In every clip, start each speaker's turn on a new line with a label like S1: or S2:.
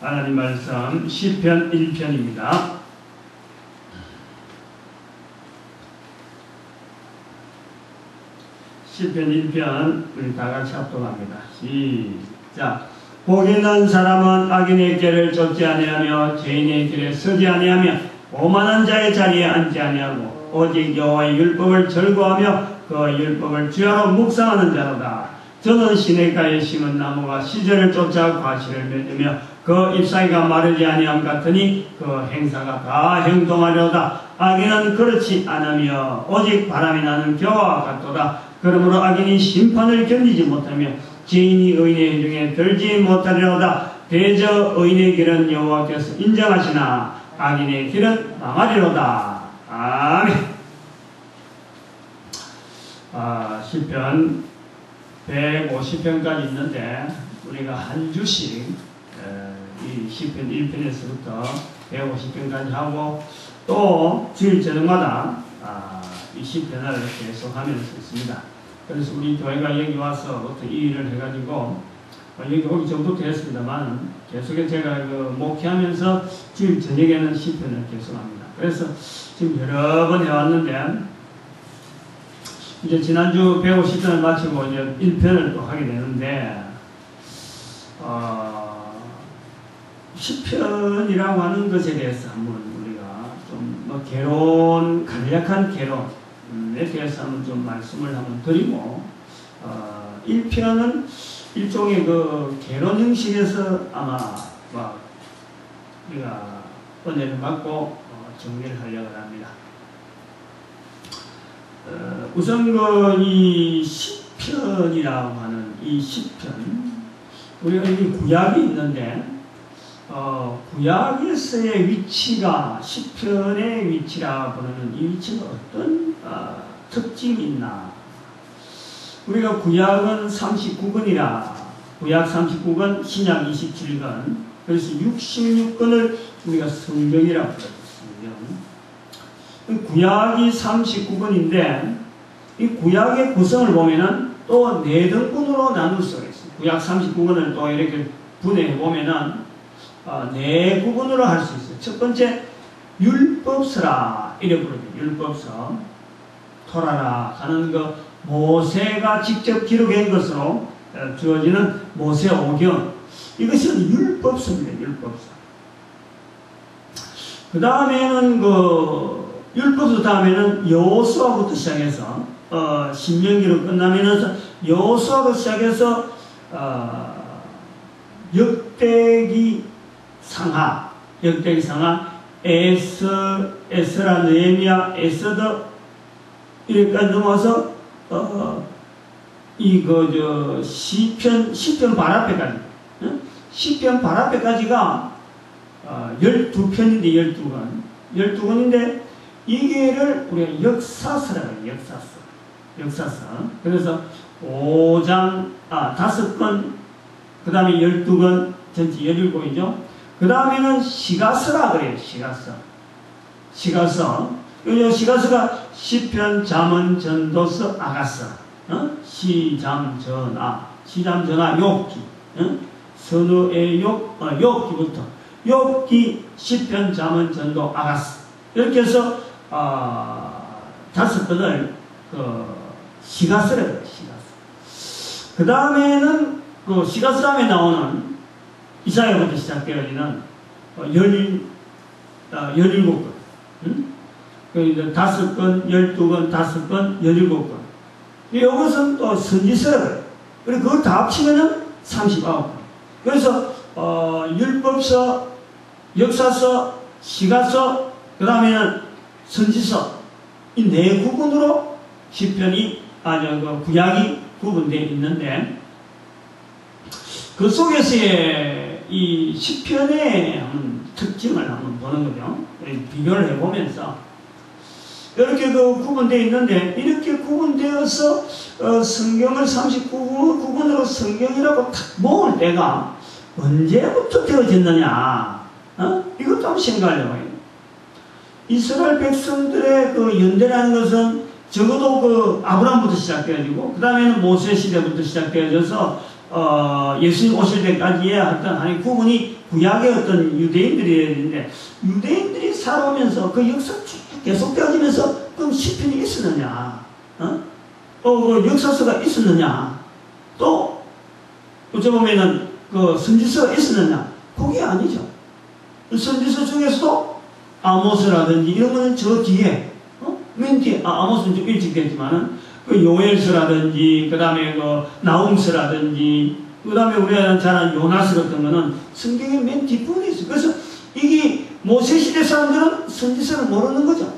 S1: 하나님 말씀 시편 1편입니다. 시편 1편 우리 다같이 합독합니다. 시작. 복이 있는 사람은 악인의 길을 쫓지 아니하며 죄인의 길에 서지 아니하며 오만한 자의 자리에 앉지 아니하고 오직 여호와의 율법을 절거하며 그 율법을 주야로 묵상하는 자로다. 저는 시냇가에 심은 나무가 시절을 쫓아 과실을 맺으며 그 잎사귀가 마르지 아니함 같으니 그 행사가 다 형통하려다. 악인은 그렇지 않으며 오직 바람이 나는 겨와 같도다. 그러므로 악인이 심판을 견디지 못하며 죄인이 의인의 중에 들지 못하리로다. 대저 의인의 길은 여호와께서 인정하시나 악인의 길은 망하리로다. 아멘. 시편 150편까지 있는데 우리가 한 주씩 이 시편 1편에서부터 150편까지 하고 또 주일 저녁마다 이 시편을 계속 하면서 있습니다. 그래서 우리 교회가 여기 와서 어떤 이 일을 해가지고 여기 오기 전부터 했습니다만 계속해서 제가 목회하면서 주일 저녁에는 시편을 계속합니다. 그래서 지금 여러 번 해왔는데 이제 지난주 150편을 마치고 이제 1편을 또 하게 되는데 시편이라고 하는 것에 대해서 한번 우리가 좀 뭐 개론, 간략한 개론에 대해서 한번 좀 말씀을 한번 드리고 1편은 일종의 그 개론 형식에서 아마 우리가 은혜를 받고 정리를 하려고 합니다. 우선 이 시편이라고 하는 이 시편, 우리가 여기 구약이 있는데 구약에서의 위치가 시편의 위치라 부르는 이 위치가 어떤 특징이 있나? 우리가 구약은 39권이라 구약 39권, 신약 27권, 그래서 66권을 우리가 성경이라고 부르거든요. 구약이 39권인데 이 구약의 구성을 보면은 또 4등분으로 나눌 수가 있습니다. 구약 39권을 또 이렇게 분해해 보면은 4구분으로 할 수 있어요. 첫 번째 율법서라 이래 부르죠. 율법서, 토라라 하는 그 모세가 직접 기록한 것으로 주어지는 모세오경, 이것은 율법서입니다. 율법서. 그 다음에는 율법서 다음에는 여호수아부터 시작해서 신명기로 끝나면서 여호수아부터 시작해서 역대기 상하, 에스라, 느헤미야, 에스더 이렇게까지 넘어서 시편 발 앞에까지, 시편 발 앞에까지가 12편인데 12권인데 이게를 우리가 역사서라고 해요. 역사서. 그래서 5장, 5권, 그 다음에 12권, 전체 17권이죠. 그 다음에는 시가서라 그래요. 시가서. 시가서가 시편, 잠언, 전도서, 아가서. 시잠, 전하, 욥기. 선우의 욥기부터. 욥기, 시편, 잠언, 전도, 아가서. 이렇게 해서 5권을 시가서라고 해요. 시가서. 그 다음에는 시가서 다음에 나오는 이사야부터 시작되어지는 17권. 5권, 12권, 5권, 17권. 이것은 또 선지서라고 해요. 그리고 그걸 다 합치면은 39권. 그래서 율법서, 역사서, 시가서, 그 다음에는 선지서, 이 4구분으로 시편이, 구약이 구분되어 있는데, 그 속에서의 이 시편의 특징을 한번 보는 거죠. 비교를 해보면서. 이렇게 구분되어 있는데, 이렇게 구분되어서 성경을 39구분으로 성경이라고 탁 모을 때가 언제부터 되어졌느냐? 이것도 한번 생각하려고 해요. 이스라엘 백성들의 연대라는 것은 적어도 아브라함부터 시작되어지고, 그 다음에는 모세 시대부터 시작되어져서 예수님 오실 때까지의 어떤 하나의 구분이 구약의 어떤 유대인들이 있는데, 유대인들이 살아오면서 그 역사 쭉 계속되어지면서 그럼 시편이 있었느냐? 그 역사서가 있었느냐? 또 어쩌보면은 그 선지서가 있었느냐? 그게 아니죠. 선지서 중에서도 아모스라든지 이런 거는 저 뒤에, 맨 뒤에, 아모스는 좀 일찍 됐지만은 그 요엘서라든지, 그 다음에 그 나훔서라든지, 그 다음에 우리가 잘 아는 요나스 같은 거는 성경의 맨 뒷부분에 있어요. 그래서 이게 모세시대 사람들은 선지서를 모르는 거죠.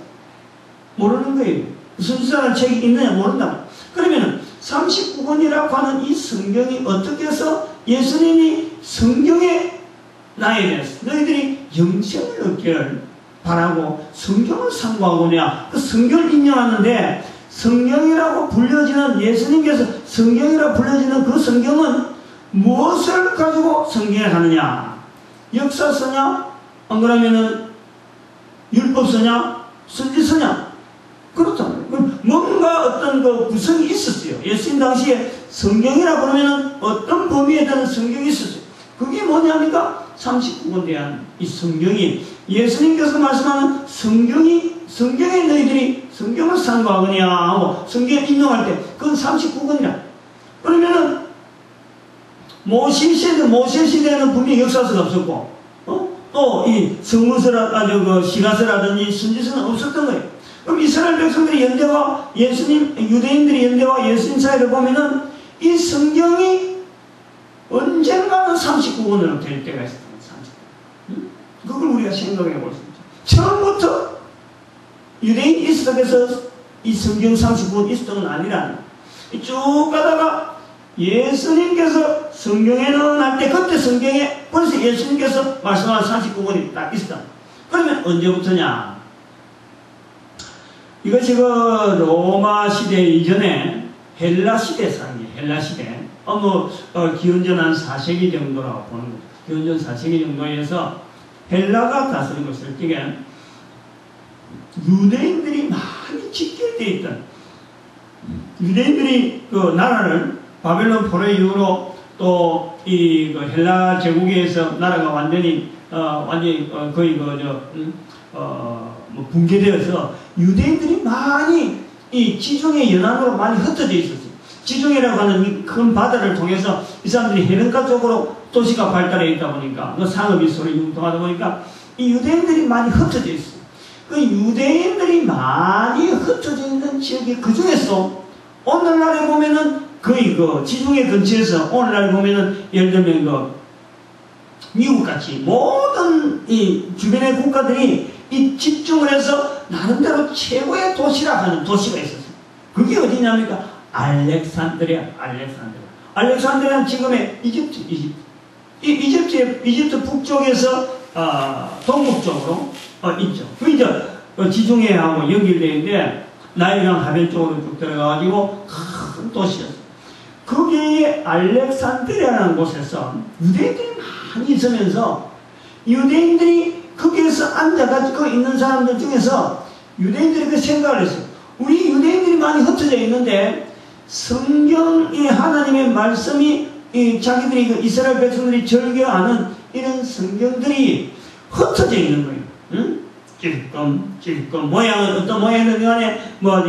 S1: 모르는 거예요. 선지서라는 책이 있느냐 모른다. 그러면은 39권이라고 하는 이 성경이 어떻게 해서 예수님이 성경에 나에 대해서 너희들이 영생을 얻기를 바라고 성경을 상고하고냐, 그 성경을 인용하는데, 성경이라고 불려지는, 예수님께서 성경이라고 불려지는 그 성경은 무엇을 가지고 성경을 하느냐? 역사서냐? 안 그러면은 율법서냐? 선지서냐? 그렇잖아요. 뭔가 어떤 그 구성이 있었어요. 예수님 당시에 성경이라고 그러면은 어떤 범위에 대한 성경이 있었어요. 그게 뭐냐니까 39권 대한 이 성경이, 예수님께서 말씀하는 성경에 너희들이 성경을 상고하거냐 하고 성경을 인용할 때 그건 39권이라. 그러면은 모세 시대에는 분명히 역사서가 없었고, 또 이 성문서라든지 시가서라든지 선지서는 없었던 거예요. 그럼 이스라엘 백성들의 연대와 유대인들의 연대와 예수님 사이를 보면은 이 성경이 언젠가는 39권으로 될 때가 있었던 거예요. 그걸 우리가 생각해 볼 수 있죠. 처음부터 유대인 이스라엘에서 이 성경 39권 있었던 건 아니라는, 쭉 가다가 예수님께서 성경에 넣어놨을 때, 그때 성경에 벌써 예수님께서 말씀하는 39권이 딱 있었다. 그러면 언제부터냐? 이것이 그 로마 시대 이전에 헬라 시대 사람이에요. 헬라 시대. 기원전 한 4세기 정도라고 보는 거죠. 기원전 4세기 정도에서 헬라가 다스린 것을 이게 유대인들이 많이 집결되어 있던, 유대인들이 그 나라를 바벨론 포로 이후로 또 이 그 헬라 제국에서 나라가 완전히 거의 붕괴되어서 유대인들이 많이 이 지중해 연안으로 많이 흩어져 있었어요. 지중해라고 하는 이 큰 바다를 통해서 이 사람들이 해변가 쪽으로 도시가 발달해 있다 보니까, 그 상업이 서로 융통하다 보니까 이 유대인들이 많이 흩어져 있어요. 그 유대인들이 많이 흩어져 있는 지역이, 그 중에서 오늘날에 보면은 거의 그 지중해 근처에서 오늘날 보면은 예를 들면 그 미국같이 모든 이 주변의 국가들이 이 집중을 해서 나름대로 최고의 도시라 하는 도시가 있었어요. 그게 어디냐니까 알렉산드리아는 지금의 이집트 북쪽에서 동북쪽으로 있죠. 그 이제 지중해하고 연결되어 있는데 나일강 하변 쪽으로 쭉 들어가가지고 큰 도시였어요. 거기에 알렉산드리아라는 곳에서 유대인들이 많이 있으면서 유대인들이 거기에서 앉아가지고 있는 사람들 중에서 유대인들이 그 생각을 했어요. 우리 유대인들이 많이 흩어져 있는데 성경의 하나님의 말씀이 자기들이 그 이스라엘 백성들이 절개하는 이런 성경들이 흩어져 있는 거예요. 응? 찔끔 모양은 어떤 모양이든 간에 이거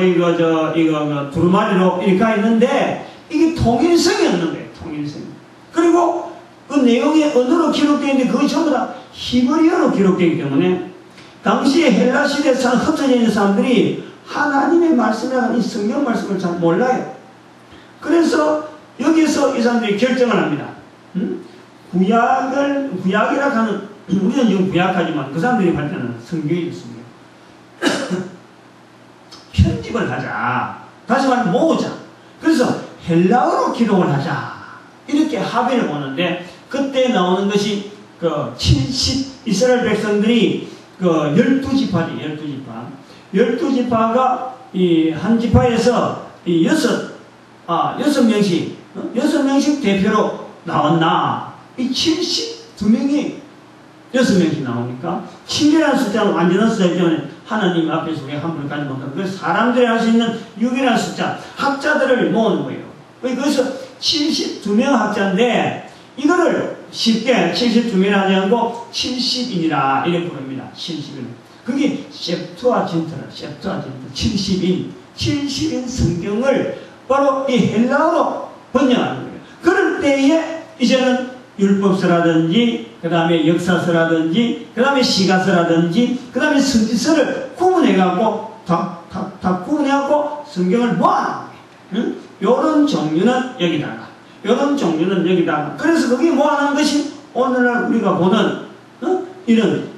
S1: 두루마리로 이렇게 가 있는데 이게 통일성이 없는 거예요. 통일성이. 그리고 그 내용이 언어로 기록되어 있는데 그것이 전부 다 히브리어로 기록되기 때문에 당시에 헬라 시대에 흩어져 있는 사람들이 하나님의 말씀이라는 이 성경 말씀을 잘 몰라요. 그래서 여기서 이 사람들이 결정을 합니다. 구약이라 하는, 우리는 지금 구약하지만 그 사람들이 할 때는 성경이 있습니다. 편집을 하자. 다시 말해 모으자. 그래서 헬라어로 기록을 하자. 이렇게 합의를 보는데 그때 나오는 것이 그 이스라엘 백성들이 그 12지파지, 12지파가 이 한 지파에서 이 6명씩 대표로 나왔나? 이 72명이 6명씩 나오니까 7이라는 숫자는 완전한 숫자이기 때문에 하나님 앞에서 우리 한 분까지 못하는, 그래서 사람들이 할 수 있는 6이라는 숫자, 학자들을 모으는 거예요. 그래서 72명 학자인데 이거를 쉽게 72명 하지 않고 70인이라 이렇게 부릅니다. 70인. 그게 셉투아진트라, 70인. 70인 성경을 바로 이 헬라어로 번역하는 거예요. 그럴 때에 이제는 율법서라든지, 그 다음에 역사서라든지, 그 다음에 시가서라든지, 그 다음에 선지서를 구분해갖고, 다 구분해갖고 성경을 모아놓은 거예요. 응? 요런 종류는 여기다가, 요런 종류는 여기다가. 그래서 그게 모아놓은 것이 오늘날 우리가 보는, 이런,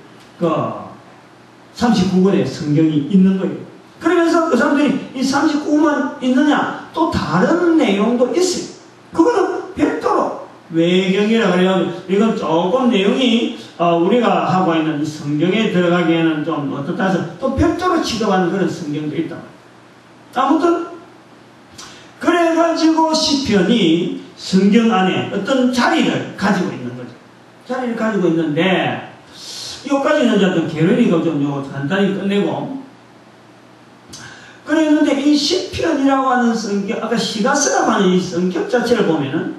S1: 39권의 성경이 있는 거예요. 그러면서 그 사람들이 이 39권 있느냐? 또 다른 내용도 있어요. 그거는 별도로 외경이라 그래요. 이건 조금 내용이 우리가 하고 있는 성경에 들어가기에는 좀 어떻다 해서 또 별도로 취급하는 그런 성경도 있다. 아무튼 그래가지고 시편이 성경 안에 어떤 자리를 가지고 있는 거죠. 자리를 가지고 있는데 여기까지는 어떤 개론이가 좀 간단히 끝내고 그랬는데 이 시편이라고 하는 성경, 아까 시가서라고 하는 이 성격 자체를 보면은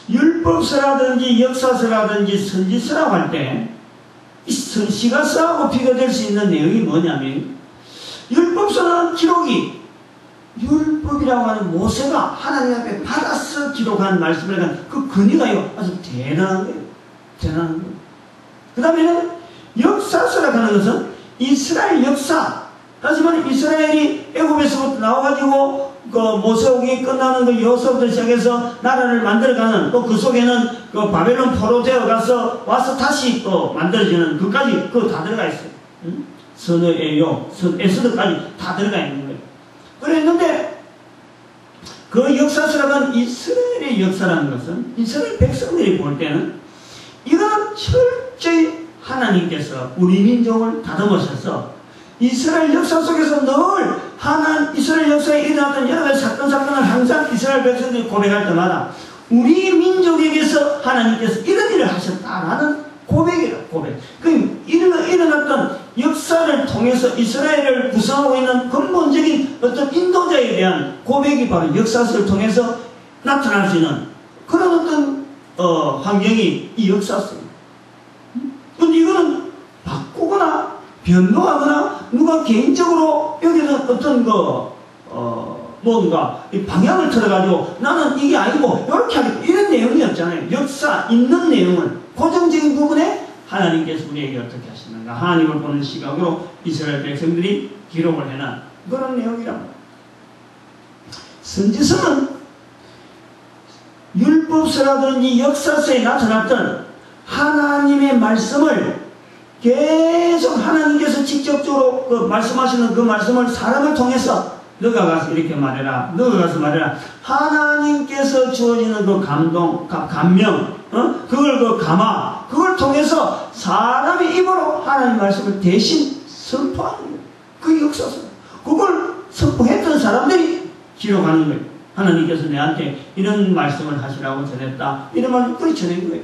S1: 율법서라든지 역사서라든지 선지서라고 할 때 이 시가서하고 비교될 수 있는 내용이 뭐냐면 율법서는 기록이 율법이라고 하는 모세가 하나님 앞에 받아서 기록한 말씀을 한 그 근위가요 아주 대단한 거예요. 대단한 거예요. 그 다음에는 역사서라고 하는 것은 이스라엘 역사. 하지만 이스라엘이 애굽에서부터 나와가지고 그 모세오기 끝나는 그 여호수아부터 시작해서 나라를 만들어가는 또 그 속에는 그 바벨론 포로 되어가서 와서 다시 또 만들어지는 그까지 그거 다 들어가 있어요. 응? 선의요, 에스더까지 다 들어가 있는 거예요. 그랬는데 그 역사서라는 이스라엘의 역사라는 것은 이스라엘 백성들이 볼 때는 이거는 철저히 하나님께서 우리 민족을 다듬으셔서 이스라엘 역사 속에서 늘 이스라엘 역사에 일어났던 여러 가지 사건을 항상 이스라엘 백성들이 고백할 때마다 우리 민족에게서 하나님께서 이런 일을 하셨다라는 고백이라 고백. 그 일어났던 역사를 통해서 이스라엘을 구성하고 있는 근본적인 어떤 인도자에 대한 고백이 바로 역사서를 통해서 나타날 수 있는 그런 어떤 환경이 이 역사서입니다. 근데 이거는 바꾸거나 변동하거나 누가 개인적으로 여기는 어떤 뭔가 방향을 틀어가지고 나는 이게 아니고 이렇게 하겠다 이런 내용이 없잖아요. 역사 있는 내용은 고정적인 부분에 하나님께서 우리에게 어떻게 하시는가 하나님을 보는 시각으로 이스라엘 백성들이 기록을 해놓은 그런 내용이란 말이에요. 선지서는 율법서라든지 역사서에 나타났던 하나님의 말씀을 계속 하나님께서 직접적으로 그 말씀하시는 그 말씀을 사람을 통해서 너가 가서 이렇게 말해라. 너가 가서 말해라. 하나님께서 주어지는 그 감명, 그걸 그 감화, 그걸 통해서 사람의 입으로 하나님 말씀을 대신 선포하는 거예요. 그 역사서. 그걸 선포했던 사람들이 기록하는 거예요. 하나님께서 내한테 이런 말씀을 하시라고 전했다. 이런 말을 그리 전한 거예요.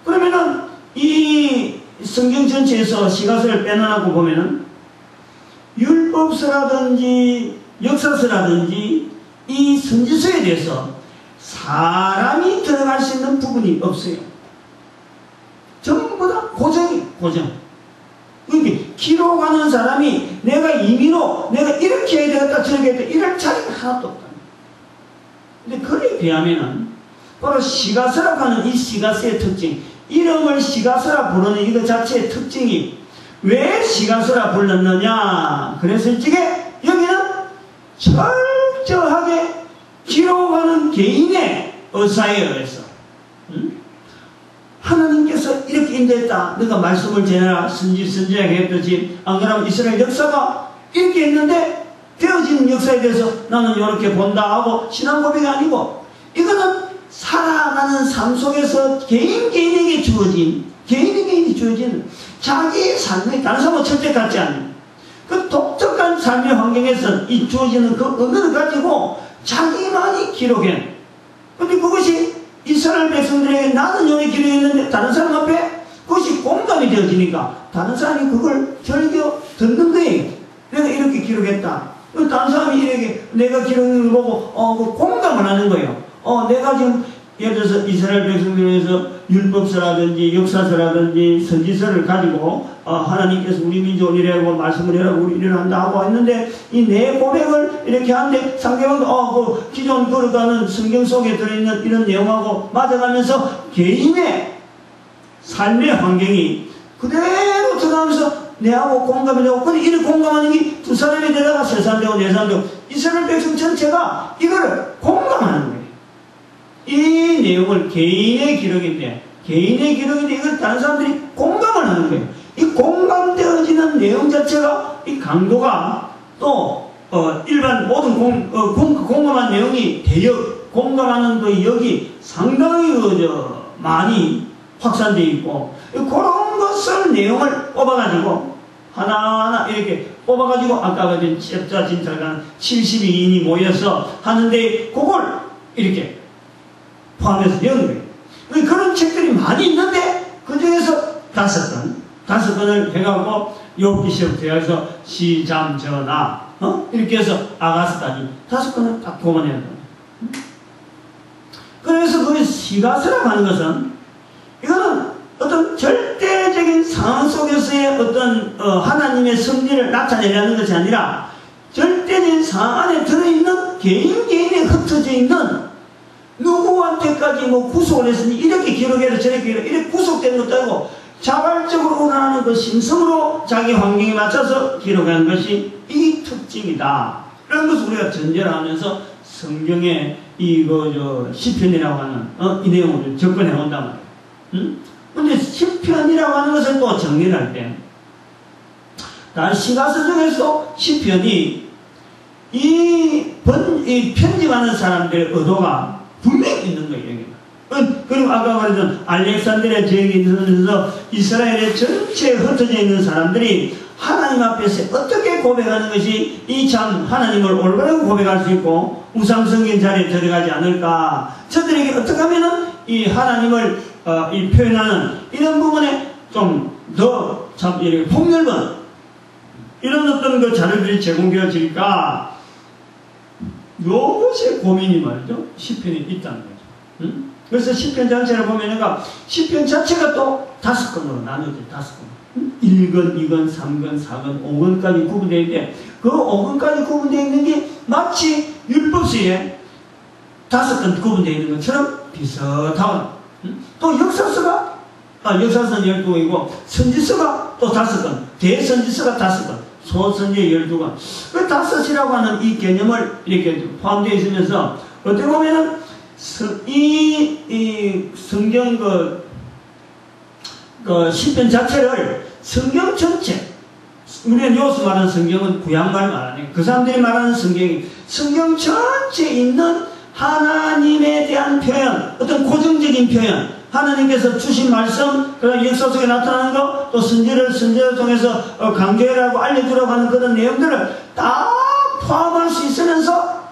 S1: 그러면은 이 성경 전체에서 시가서를 빼놓고 보면은 율법서라든지 역사서라든지 이 선지서에 대해서 사람이 들어갈 수 있는 부분이 없어요. 전부 다 고정. 그러니까 기록하는 사람이 내가 임의로 내가 이렇게 해야 되겠다 저렇게 해야 되겠다 이럴 자리가 하나도 없다. 근데 그에 비하면은 바로 시가서라고 하는 이 시가서의 특징, 이름을 시가서라 부르는 이거 자체의 특징이 왜 시가서라 불렀느냐 그랬을 적에 여기는 철저하게 기록하는 개인의 의사에 의해서 하나님께서 이렇게 인도했다. 너가 말씀을 전해라. 선지자에게 했듯이 안 그러면 이스라엘 역사가 이렇게 했는데 되어지는 역사에 대해서 나는 이렇게 본다 하고 신앙 고백이 아니고 이거는 살아가는 삶 속에서 개인이 주어진 자기의 삶이 다른 사람은 절대 같지 않는 그 독특한 삶의 환경에서 이 주어지는 그 언어를 가지고 자기만이 기록해. 근데 그것이 이스라엘 백성들에게 나는 여기 기록했는데 다른 사람 앞에 그것이 공감이 되어지니까 다른 사람이 그걸 즐겨 듣는 거예요. 내가 이렇게 기록했다. 다른 사람이 이렇게 내가 기록한 걸 보고 공감을 하는 거예요. 내가 지금 예를 들어서 이스라엘 백성들을 위해서 율법서라든지 역사서라든지 선지서를 가지고 하나님께서 우리 민족을 이래하고 말씀을 해라고 우리 일을 한다 하고 했는데 이 내 고백을 이렇게 하는데 상대방도 그 기존 걸어가는 성경 속에 들어있는 이런 내용하고 맞아가면서 개인의 삶의 환경이 그대로 들어가면서 내하고 공감이 되고 근데 이를 공감하는 게 두 사람이 되다가 세 사람 되고 네 사람 되고 이스라엘 백성 전체가 이거를 공감하는 거예요. 이 내용을 개인의 기록인데 이걸 다른 사람들이 공감을 하는 거예요. 이 공감되어지는 내용 자체가 이 강도가 또 일반 모든 공감한 내용이 대역 공감하는 그 역이 상당히 많이 확산되어 있고 그런 것을 내용을 뽑아가지고 하나하나 이렇게 뽑아가지고 아까 가진 잽자 진찰관 72인이 모여서 하는데 그걸 이렇게 포함해서 연 거예요. 그런 책들이 많이 있는데 그 중에서 다섯 건을 해갖고 욥기서부터 해서 시잠전하 이렇게 해서 아가스까지 다섯 건을 딱 보관해야 돼요. 그래서 그 시가서라고 하는 것은 이거는 어떤 절대적인 상황 속에서의 어떤 하나님의 섭리를 나타내려는 것이 아니라 절대적인 상황 안에 들어있는 개인에 흩어져 있는 누구한테까지 구속을 했으니 이렇게 기록해라 저렇게 이렇게 구속된 것도 아니고 자발적으로 우러나는 그 심성으로 자기 환경에 맞춰서 기록하는 것이 이 특징이다. 이런 것을 우리가 전제를 하면서 성경에 시편이라고 하는 이 내용을 접근해 온단 말이에요. 근데 시편이라고 하는 것을 또 정리를 할 때 다른 시가서 중에서 시편이 이 편집하는 사람들의 의도가 분명히 있는 거예요. 그리고 아까 말했던 알렉산드리아 지역에 있어서 이스라엘의 전체에 흩어져 있는 사람들이 하나님 앞에서 어떻게 고백하는 것이 이 참 하나님을 올바르게 고백할 수 있고 우상성경 자리에 들어가지 않을까. 저들에게 어떻게 하면은 이 하나님을 이 표현하는 이런 부분에 좀 더 참 이렇게 폭넓은 이런 어떤 그 자료들이 제공되어질까. 이것이 고민이 말이죠. 시편이 있다는 거죠. 응? 그래서 시편 자체를 보면 시편 자체가 또 5권으로 나눠져 5권. 1권, 2권, 3권, 4권, 5권까지 구분되어 있는데 그 5권까지 구분되어 있는 게 마치 율법서에 5권 구분되어 있는 것처럼 비슷하고 또 역사서는 12권이고 선지서가 또 5권, 대선지서가 5권, 소선지 12권. 그 5이라고 하는 이 개념을 이렇게 포함되어 있으면서 어떻게 보면은 이 성경 그 시편 자체를 성경 전체 우리가 여기서 말하는 성경은 구약말 말하네. 그 사람들이 말하는 성경이 성경 전체에 있는 하나님에 대한 표현, 어떤 고정적인 표현, 하나님께서 주신 말씀, 그런 역사 속에 나타나는 것, 또 선지를 통해서 강조해라고 알려주라고 하는 그런 내용들을 다 포함할 수 있으면서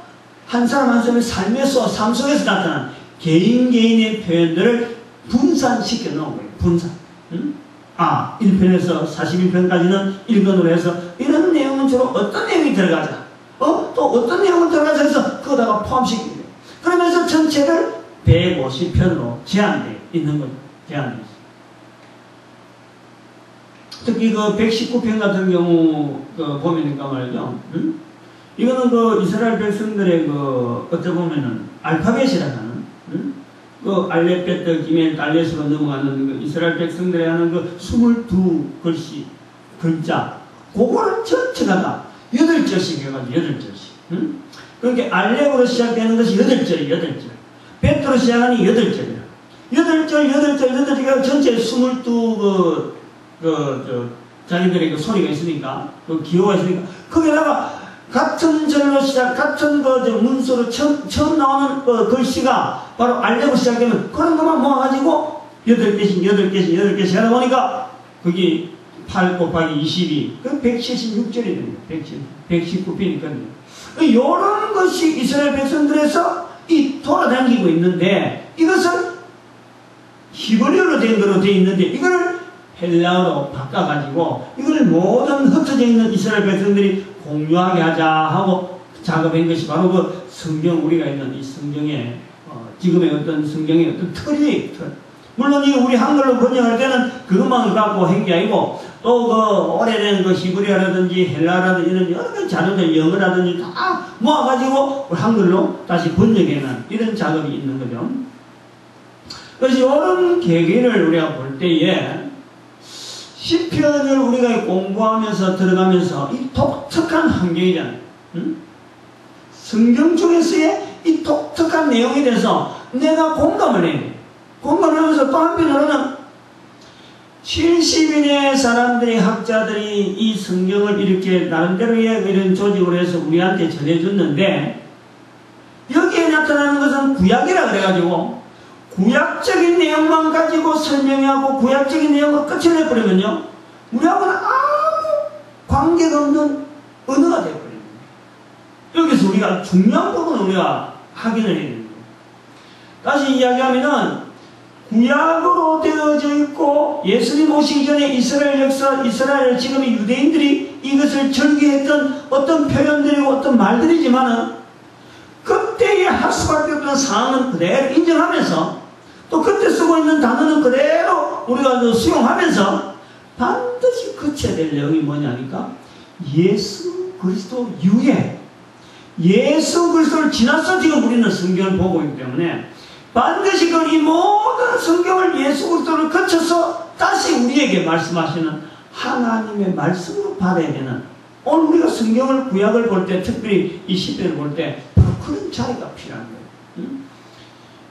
S1: 한 사람 한 사람의 삶 속에서 나타나는 개인의 표현들을 분산시켜 놓은 거예요. 분산. 1편에서 41편까지는 1권으로 해서 이런 내용은 주로 어떤 내용이 들어가자. 또 어떤 내용을 들어가자 해서 그거다가 포함시키는 거예요. 그러면서 전체를 150편으로 제한되어 있는 거죠. 제한되어 있어요. 특히 그 119편 같은 경우 보면니까 말이죠. 이거는 이스라엘 백성들의 어떻게 보면은 알파벳이라고 하는 그 알렙벳, 기멜, 달렛으로 넘어가는 이스라엘 백성들이 하는 22글씨 글자 그거를 전체가 다 8절씩 해가지고 8절씩. 그러니까 알렙으로 시작되는 것이 8절이에요. 8절. 벳으로 시작하는 8절이에요. 8절 전체 22 자기들의 소리가 있으니까 기호가 있으니까 거기다가 같은 절로 같은 문서로 처음 나오는 글씨가 바로 알렙으로 시작되면 그런 것만 모아가지고 8개씩 하다 보니까 그게 8 곱하기 22, 그 176절이 됩니다. 119편이니까요. 이런 것이 이스라엘 백성들에서 돌아다니고 있는데 이것은 히브리어로 된 거로 되어 있는데 이걸 헬라어로 바꿔가지고 이걸 모든 흩어져 있는 이스라엘 백성들이 공유하게 하자 하고 작업한 것이 바로 그 성경 우리가 있는 이 성경의 지금의 어떤 성경의 어떤 틀이 물론 이 우리 한글로 번역할 때는 그것만 갖고 한 게 아니고 또 그 오래된 그 히브리어라든지 헬라라든지 이런 여러 가지 자료들 영어라든지 다 모아가지고 한글로 다시 번역해낸 이런 작업이 있는 거죠. 그래서 이런 계기를 우리가 볼 때에 시편을 우리가 공부하면서 들어가면서 이 독특한 환경이잖아요. 성경 중에서의 이 독특한 내용에 대해서 내가 공감을 해야 돼. 공감을 하면서 또 한편으로는 70인의 사람들이 학자들이 이 성경을 이렇게 나름대로의 이런 조직으로 해서 우리한테 전해줬는데 여기에 나타나는 것은 구약이라 그래가지고 구약적인 내용만 가지고 설명하고 구약적인 내용으로 끝을 내버리면요 우리하고는 아무 관계가 없는 언어가 되어버립니다. 여기서 우리가 중요한 부분을 우리가 확인을 해야 됩니다. 다시 이야기하면은 구약으로 되어져 있고 예수님 오시기 전에 이스라엘 역사, 이스라엘 지금의 유대인들이 이것을 절기했던 어떤 표현들이고 어떤 말들이지만은 그때에 할 수밖에 없던 상황은 그대로 인정하면서 또 그때 쓰고 있는 단어는 그대로 우리가 수용하면서 반드시 거쳐야 될 내용이 뭐냐니까 예수 그리스도 유예, 예수 그리스도를 지나서 지금 우리는 성경을 보고 있기 때문에 반드시 이 모든 성경을 예수 그리스도를 거쳐서 다시 우리에게 말씀하시는 하나님의 말씀으로 받아야 되는 오늘 우리가 성경을 구약을 볼 때 특별히 이 시편을 볼 때 바로 그런 자리가 필요한 거예요.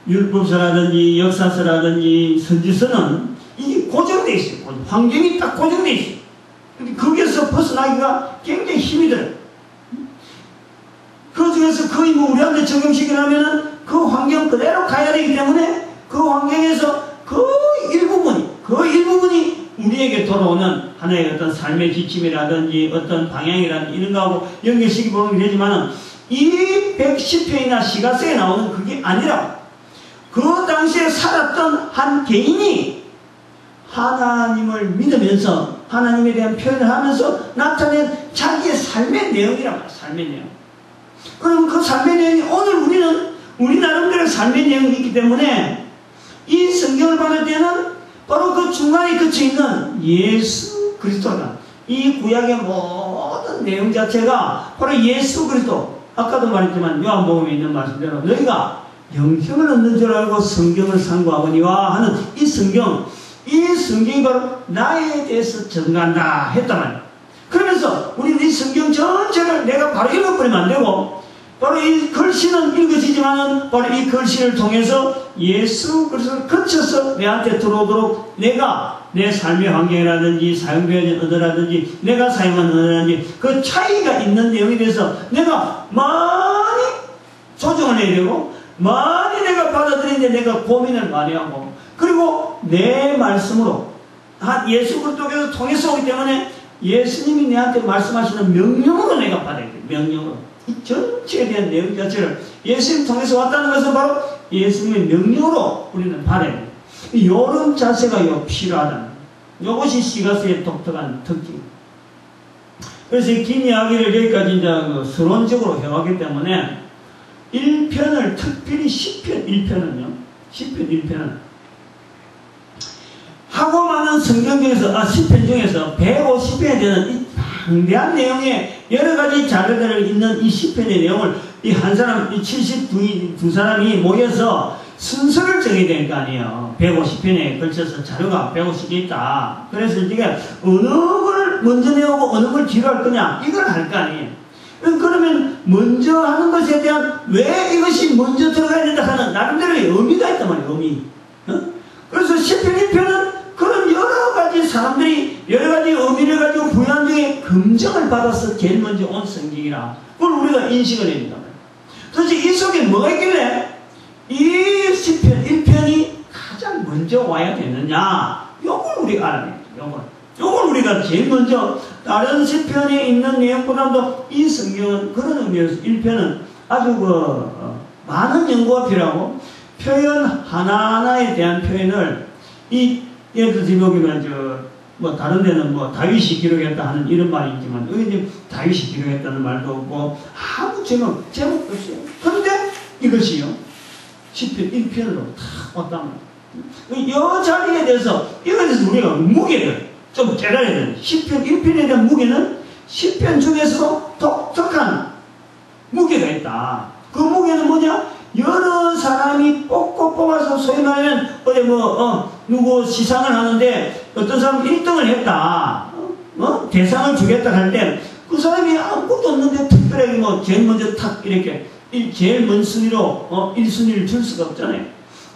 S1: 율법서라든지 역사서라든지 선지서는 이게 고정되어 있어요. 환경이 딱 고정되어 있어요. 거기에서 벗어나기가 굉장히 힘이 들어요. 그 중에서 거의 뭐 우리한테 적용시키려면은 그 환경 그대로 가야 되기 때문에 그 환경에서 그 일부분이 우리에게 돌아오는 하나의 어떤 삶의 지침이라든지 어떤 방향이라든지 이런 거하고 연결시키 보면 되지만은 이 110편이나 시가서에 나오는 그게 아니라 그 당시에 살았던 한 개인이 하나님을 믿으면서 하나님에 대한 표현을 하면서 나타낸 자기의 삶의 내용이란 말이에요. 삶의 내용. 그럼 그 삶의 내용이 오늘 우리는 우리 나름대로 삶의 내용이 있기 때문에 이 성경을 받을 때는 바로 그 중간에 그쳐있는 예수 그리스도다. 이 구약의 모든 내용 자체가 바로 예수 그리스도. 아까도 말했지만 요한복음에 있는 말씀대로 너희가 영생을 얻는 줄 알고 성경을 상고하거니와 하는 이 성경이 바로 나에 대해서 증거한다 했단 말이에요. 그러면서 우리는 이 성경 전체를 내가 바로 읽어버리면 안 되고 바로 이 글씨는 읽어지지만은 바로 이 글씨를 통해서 예수 그리스도를 거쳐서 내한테 들어오도록 내가 내 삶의 환경이라든지 사용되어진 언어라든지 내가 사용한 언어라든지 그 차이가 있는 내용에 대해서 내가 많이 조정을 해야 되고 많이 내가 받아들이는데 내가 고민을 많이 하고 그리고 내 말씀으로 예수 그리스도께서 통해서 오기 때문에 예수님이 내한테 말씀하시는 명령으로 내가 받아야 돼. 명령으로. 이 전체에 대한 내용 자체를 예수님 통해서 왔다는 것은 바로 예수님의 명령으로 우리는 받아야 돼. 이런 자세가 필요하다. 이것이 시가서의 독특한 특징. 그래서 긴 이야기를 여기까지 이제 서론적으로 해왔기 때문에 1편을 특별히 10편 1편은요. 10편 1편은 하고 많은 성경 중에서 10편 중에서 150편에 되는 이 방대한 내용의 여러 가지 자료들을 있는 이 10편의 내용을 이 한 사람, 이 72 사람이 모여서 순서를 정해야 될 거 아니에요. 150편에 걸쳐서 자료가 150개 있다. 그래서 네가 어느 걸 먼저 내오고 어느 걸 뒤로 할 거냐 이걸 할 거 아니에요. 그러면 먼저 하는 것에 대한 왜 이것이 먼저 들어가야 된다 하는 나름대로의 의미가 있단 말이에요. 의미. 그래서 10편 1편은 그런 여러 가지 사람들이 여러 가지 의미를 가지고 부여한 중에 검증을 받아서 제일 먼저 온 성경이라 그걸 우리가 인식을 해야 된다. 도대체 이 속에 뭐가 있길래 이 10편 1편이 가장 먼저 와야 되느냐 요걸 우리가 알아야 돼요. 요걸 우리가 제일 먼저 다른 10편에 있는 내용보다도 이 성경은 그런 의미에서 1편은 아주 많은 연구가 필요하고 표현 하나하나에 대한 표현을 예를 들어서 보면 다른 데는 다윗이 기록했다 하는 이런 말이 있지만 여기 다윗이 기록했다는 말도 없고 아무 제목도 없어요. 그런데 이것이요 시편 1편으로 다 왔단 말이에요. 이 자리에 대해서, 이거에 대해서 우리가 무게를 좀 깨달아야 돼요. 시편 1편에 대한 무게는 시편 중에서도 독특한 무게가 있다. 그 무게는 뭐냐? 여러 사람이 뽑아서 소위 말하면 어디 누구 시상을 하는데 어떤 사람 1등을 했다. 대상을 주겠다 할 때 그 사람이 아무것도 없는데 특별하게 제일 먼저 탁 이렇게 제일 먼 순위로 1순위를 줄 수가 없잖아요.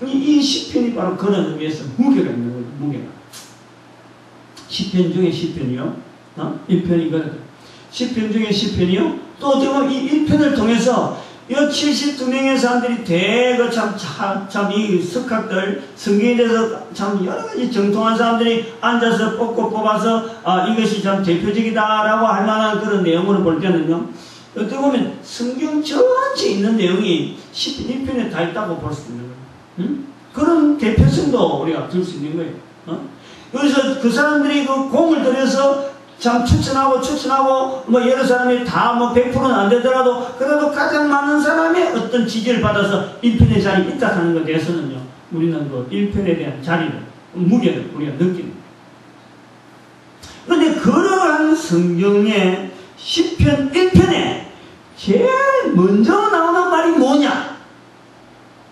S1: 이 시편이 바로 그런 의미에서 무게가 있는 거예요. 무게가. 시편 중에 시편이요. 1편이거든. 시편 중에 시편이요. 또 어떻게 보면 이 1편을 통해서 이 72명의 사람들이 대거 참 이 석학들, 성경에 대해서 참 여러 가지 정통한 사람들이 앉아서 뽑아서 이것이 참 대표적이다라고 할 만한 그런 내용으로 볼 때는요. 어떻게 보면 성경 전체에 있는 내용이 시편 1편에 다 있다고 볼 수 있는 거예요. 그런 대표성도 우리가 들 수 있는 거예요. 여기서 그 사람들이 그 공을 들여서 참 추천하고 여러 사람이 다 100%는 안 되더라도 그래도 가장 많은 사람의 어떤 지지를 받아서 1편의 자리에 있다 하는 것에 대해서는요, 우리는 그 1편에 대한 자리를, 무게를 우리가 느끼는 거예요. 그런데 그러한 성경의 시편 1편에 제일 먼저 나오는 말이 뭐냐?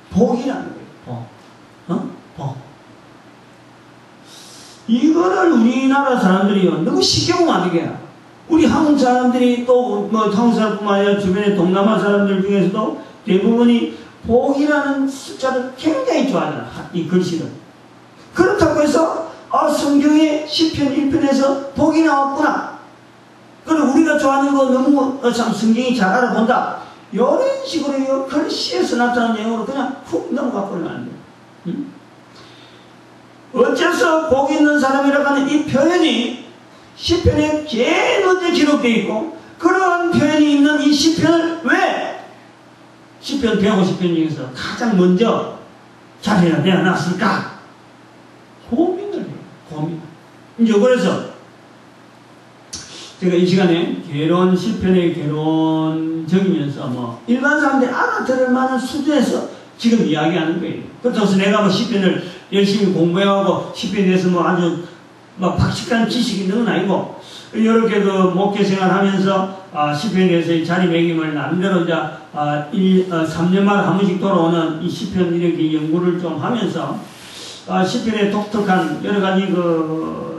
S1: 복이라는 거예요. 복. 이거를 우리나라 사람들이요, 너무 쉽게 보면 안 되게. 우리 한국 사람들이 또, 한국 사람뿐만 아니라 주변의 동남아 사람들 중에서도 대부분이 복이라는 숫자를 굉장히 좋아하잖아, 이 글씨를. 그렇다고 해서, 성경의 시편 1편에서 복이 나왔구나. 그리고 우리가 좋아하는 거 너무 참 성경이 잘 알아본다. 이런 식으로 이 글씨에서 나타나는 내용으로 그냥 훅 넘어가 버리면 안 돼요. 어째서 복 있는 사람이라고 하는 이 표현이 시편에 제일 먼저 기록되어 있고, 그러한 표현이 있는 이 시편을 왜 시편 150편 중에서 가장 먼저 자리에 내어놨을까? 고민을 해요. 고민. 이제 그래서 제가 이 시간에 시편의 개론적이면서 일반 사람들이 알아들을 만한 수준에서 지금 이야기하는 거예요. 그렇다고 해서 내가 시편을 열심히 공부해가고 시편에 대해서 아주 박식한 지식이 있는 건 아니고, 이렇게 목회 생활 하면서 시편에 대해서 자리매김을 나름대로 이제 3년마다 한 번씩 돌아오는 이 시편 이렇게 연구를 좀 하면서 시편의 독특한 여러 가지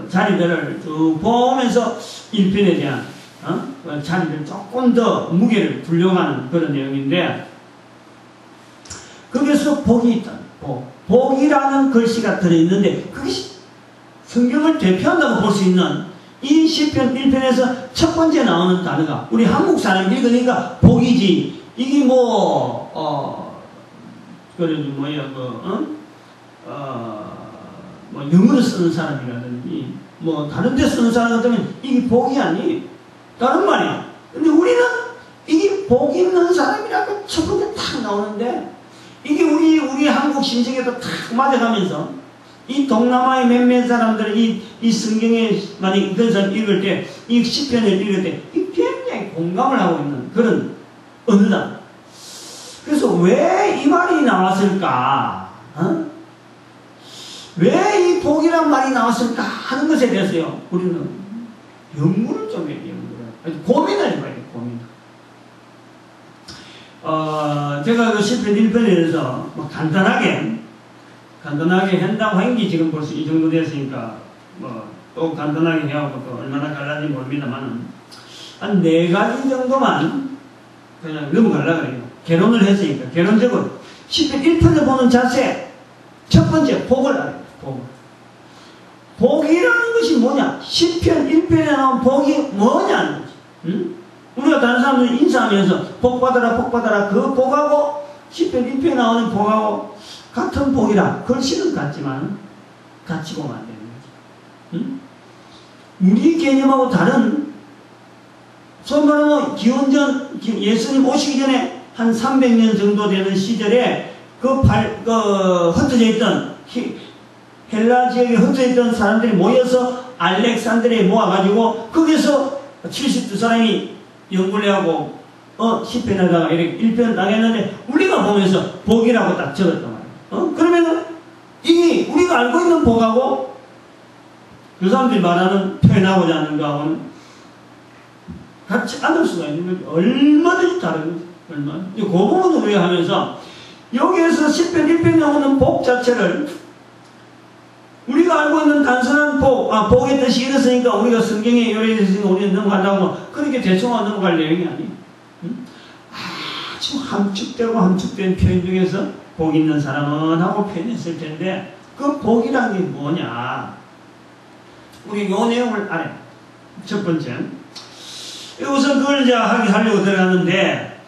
S1: 자리들을 쭉 보면서 1편에 대한 자리를 조금 더 무게를 불려가는 그런 내용인데, 거기서 복이 있다. 복이라는 글씨가 들어있는데 그것이 성경을 대표한다고 볼 수 있는 이 시편 1편에서 첫 번째 나오는 단어가, 우리 한국 사람 읽으니까 복이지, 이게 영어로 쓰는 사람이라든지 다른 데 쓰는 사람 같으면 이게 복이 아니에요. 다른 말이야. 근데 우리는 이게 복 있는 사람이라고 첫 번째 탁 나오는데, 이게 우리 한국 심정에도 탁 맞아가면서 이 동남아의 몇몇 사람들이 이 성경에 만약 그런 사람 읽을 때, 이 시편을 읽을 때 굉장히 공감을 하고 있는 그런 언어다. 그래서 왜 이 말이 나왔을까? 왜 이 복이란 말이 나왔을까 하는 것에 대해서요, 우리는 연구를 좀 해야 돼요. 고민을 해봐야 돼요. 고민. 제가 그 시편 1편에 대해서 간단하게 한다고 한 게 지금 벌써 이 정도 됐으니까 또 간단하게 해갖고 또 얼마나 갈라진지 모릅니다만은 한 4가지 정도만 그냥 넘어가려고 그래요. 개론을 했으니까. 개론적으로 시편 1편을 보는 자세, 첫 번째 복을 알아요. 복이라는 것이 뭐냐? 시편 1편에 나온 복이 뭐냐는 거지. 우리가 다른 사람들 인사하면서 복 받아라 그 복하고 시편 1편에 나오는 복하고 같은 복이라 글씨는 같지만 같이 보면 안 되는 거지. 우리 개념하고 다른, 소위 말하면 기원전 예수님 오시기 전에 한 300년 정도 되는 시절에 흩어져 있던 헬라 지역에 흩어져 있던 사람들이 모여서 알렉산드리아에 모아가지고 거기서 72사람이 연구를 하고 10편에다가 이렇게 1편 딱 했는데 우리가 보면서 복이라고 딱 적었단 말이에요. 그러면은 이게 우리가 알고 있는 복하고 그 사람들이 말하는 표현하고자 하는 거하고는 같이 않을 수가 있는 거죠. 얼마든지 다른 거죠. 얼마든지. 그 부분을 우리가 하면서 여기에서 10편, 1편에 나오는 복 자체를 우리가 알고 있는 단순한 복의 뜻이 이렇으니까 우리가 성경에 요래됐으니까 우리는 넘어가려고 그렇게 대충 넘어갈 내용이 아니에요. 아주 함축된 표현 중에서 복 있는 사람은 하고 표현했을 텐데 그 복이란 게 뭐냐? 우리 요 내용을 알아요. 첫 번째. 우선 그걸 이제 하려고 들어갔는데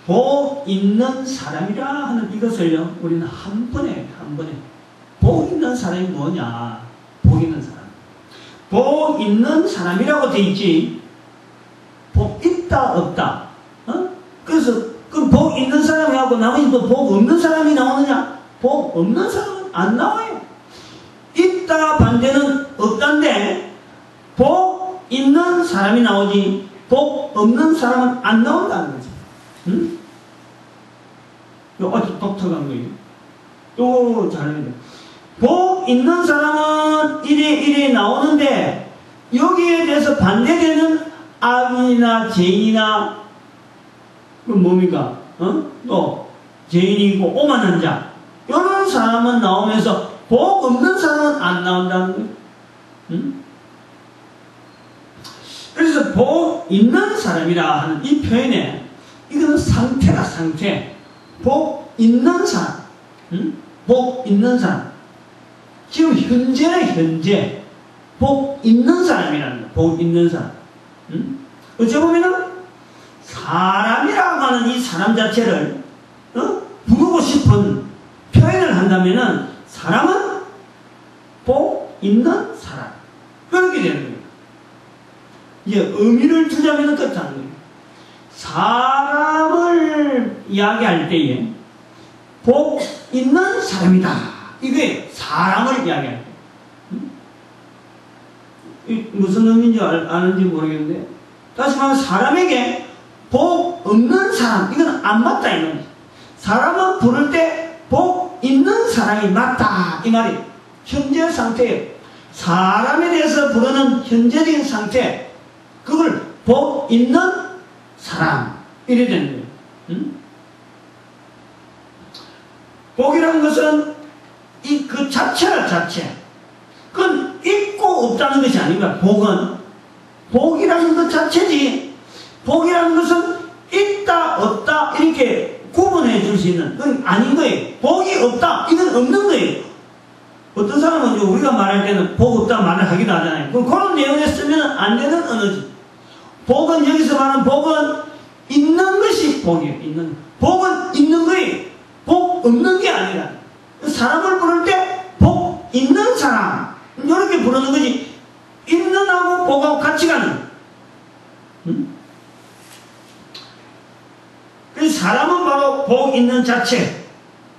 S1: 복 있는 사람이라 하는 이것을요, 우리는 한 번에 복 있는 사람이 뭐냐? 복 있는 사람. 복 있는 사람이라고 돼 있지. 복 있다 없다. 그래서 그 복 있는 사람이 하고 나머지 또 복 없는 사람이 나오느냐? 복 없는 사람은 안 나와요. 있다 반대는 없단데 복 있는 사람이 나오지 복 없는 사람은 안 나온다는 거죠. 응? 이거 아주 독특한 거예요. 또 잘해야 돼. 복 있는 사람은 이래 나오는데 여기에 대해서 반대되는 악인이나 죄인이나 그 뭡니까? 또 죄인이고 오만한 자 이런 사람은 나오면서 복 없는 사람은 안 나온다는 거예요. 응? 그래서 복 있는 사람이라 하는 이 표현에 이거는 상태다, 상태. 복 있는 사람. 응? 복 있는 사람. 지금 현재는 현재. 복 있는 사람이라는 거야. 복 있는 사람. 응? 어찌 보면은 사람이라고 하는 이 사람 자체를 부르고 싶은 표현을 한다면은 사람은 복 있는 사람. 그렇게 되는 거예요. 이제 의미를 두자면 그렇다는 거예요. 사람을 이야기할 때에 복 있는 사람이다. 이게 사람을 이야기할 때. 무슨 의미인지 아는지 모르겠는데 다시 말하면 사람에게 복 없는 사람 이건 안 맞다 이런 거죠. 사람은 부를 때 복 있는 사람이 맞다 이 말이 현재 상태예요. 사람에 대해서 부르는 현재적인 상태 그걸 복 있는 사람 이래 되는 거예요. 응? 복이라는 것은 그 자체라 자체. 그건 있고 없다는 것이 아닙니다. 복이라는 것 자체지. 복이라는 것은 있다 없다 이렇게 구분해 줄 수 있는 그건 아닌 거예요. 복이 없다 이건 없는 거예요. 어떤 사람은 우리가 말할 때는 복 없다 말을 하기도 하잖아요. 그럼 그런 내용에 쓰면 안 되는 언어지. 복은 여기서 말하는 복은 있는 것이 복이에요. 복은 있는 거예요. 복 없는 게 아니라. 사람을 부를 때 복 있는 사람 이렇게 부르는 거지. 있는하고 복하고 같이 가는. 응? 그래서 사람은 바로 복 있는 자체.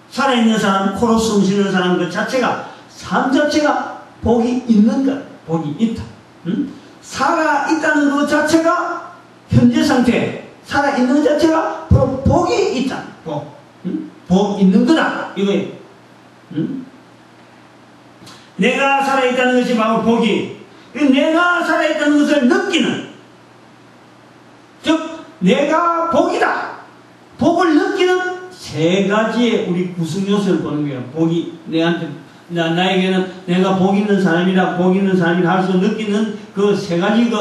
S1: 살아있는 사람, 코로 숨 쉬는 사람 그 자체가 삶 자체가 복이 있는 것. 복이 있다. 응? 살아있다는 것 자체가 현재 상태. 살아있는 것 자체가 바로 복이 있다. 복. 응? 복 있는 거다. 이거예요. 응? 내가 살아있다는 것이 바로 복이. 내가 살아있다는 것을 느끼는. 즉, 내가 복이다. 복을 느끼는 세 가지의 우리 구성 요소를 보는 거예요. 복이 나에게는 내가 복 있는 사람이라 할 수 느끼는 그 세 가지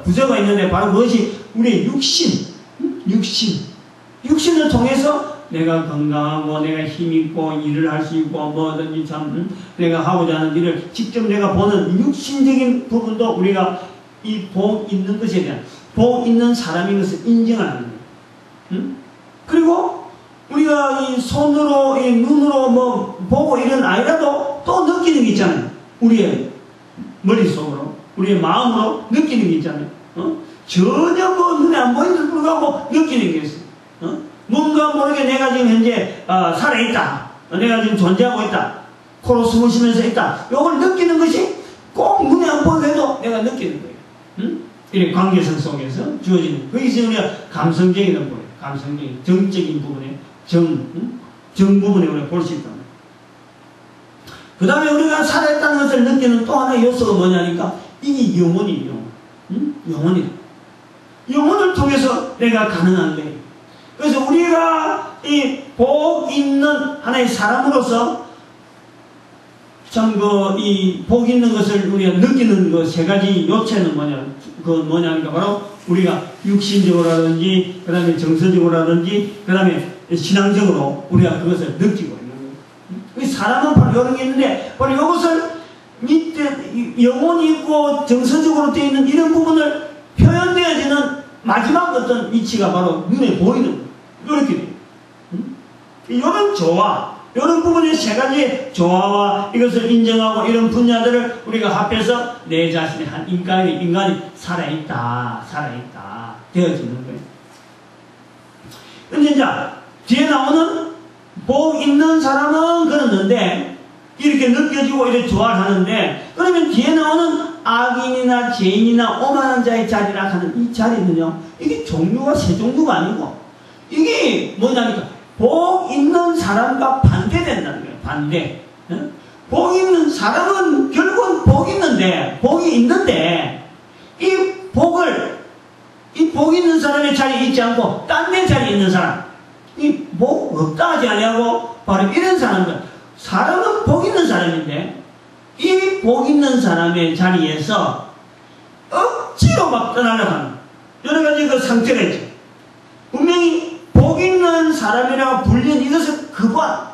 S1: 구조가 있는데 바로 그것이 우리의 육신을 통해서 내가 건강하고 내가 힘있고 일을 할 수 있고 뭐든지 참 내가 하고자 하는 일을 직접 내가 보는 육신적인 부분도 우리가 이 복 있는 것에 대한 복 있는 사람인 것을 인정하는 거예요. 응? 그리고 우리가 이 손으로 이 눈으로 뭐 보고 이런 아니라도 또 느끼는 게 있잖아요. 우리의 머릿속으로 우리의 마음으로 느끼는 게 있잖아요. 전혀 뭐 눈에 안 보이는데도 불구하고 느끼는 게 있어요. 뭔가 모르게 내가 지금 현재 살아있다. 내가 지금 존재하고 있다. 코로 숨을 쉬면서 있다. 이걸 느끼는 것이 꼭 눈에 안 보여도 내가 느끼는 거예요. 이 관계성 속에서 주어지는, 거기서 우리가 감성적인 부분, 감성적인, 정적인 부분에, 정 부분에 우리가 볼 수 있다. 그 다음에 우리가 살아있다는 것을 느끼는 또 하나의 요소가 뭐냐니까, 이게 영혼이에요. 영혼이다. 영혼을 통해서 내가 가능한 거예요. 그래서 우리가 이 복 있는 하나의 사람으로서 참 이 복 있는 것을 우리가 느끼는 그 세 가지 요체는 뭐냐니까 바로 우리가 육신적으로라든지 그 다음에 정서적으로라든지 그 다음에 신앙적으로 우리가 그것을 느끼고 있는 거예요. 사람은 바로 이런 게 있는데 바로 이것을 밑에 영혼이 있고 정서적으로 되어 있는 이런 부분을 표현되어지는 마지막 어떤 위치가 바로 눈에 보이는 거예요. 이렇게 돼요. 이런 조화, 이런 부분의 세 가지의 조화와 이것을 인정하고 이런 분야들을 우리가 합해서 내 자신의 한 인간이 살아있다 되어지는 거예요. 근데 이제 뒤에 나오는 복 있는 사람은 그러는데 이렇게 느껴지고 이렇게 조화하는데 그러면 뒤에 나오는 악인이나 죄인이나 오만한 자의 자리라 하는 이 자리는요, 이게 종류가 세 종류가 아니고 이게 뭐냐니까 복 있는 사람과 반대된다는 거예요. 반대. 복 있는 사람은 결국은 복이 있는데 이 복 있는 사람의 자리에 있지 않고 딴 데 자리에 있는 사람, 이 복 없다 하지 아니하고 바로 이런 사람은 복 있는 사람인데 이 복 있는 사람의 자리에서 억지로 막 떠나려고 하는 여러 가지 그 상태가 있죠. 분명히 복 있는 사람이라고 불린 이것을 거부한.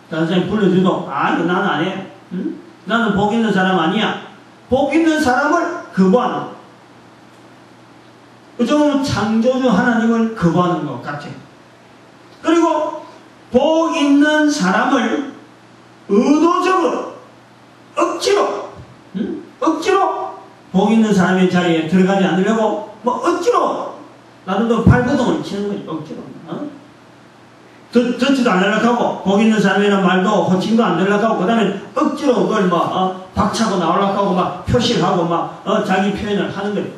S1: 다른 사람이 불러줘도 이거 나는 안 해. 응? 나는 복 있는 사람 아니야. 복 있는 사람을 거부하는. 어쩌면 창조주 하나님을 거부하는 것 같아요. 그리고 복 있는 사람을 의도적으로 억지로 복 있는 사람의 자리에 들어가지 않으려고 억지로 나도 발버둥을 치는 거지. 억지로 듣지도 않으려고 하고 복 있는 사람이라는 말도 호칭도 안 들으려고 하고 그 다음에 억지로 그걸 박차고 나오려고 하고 막 표시를 하고 자기 표현을 하는 거예요.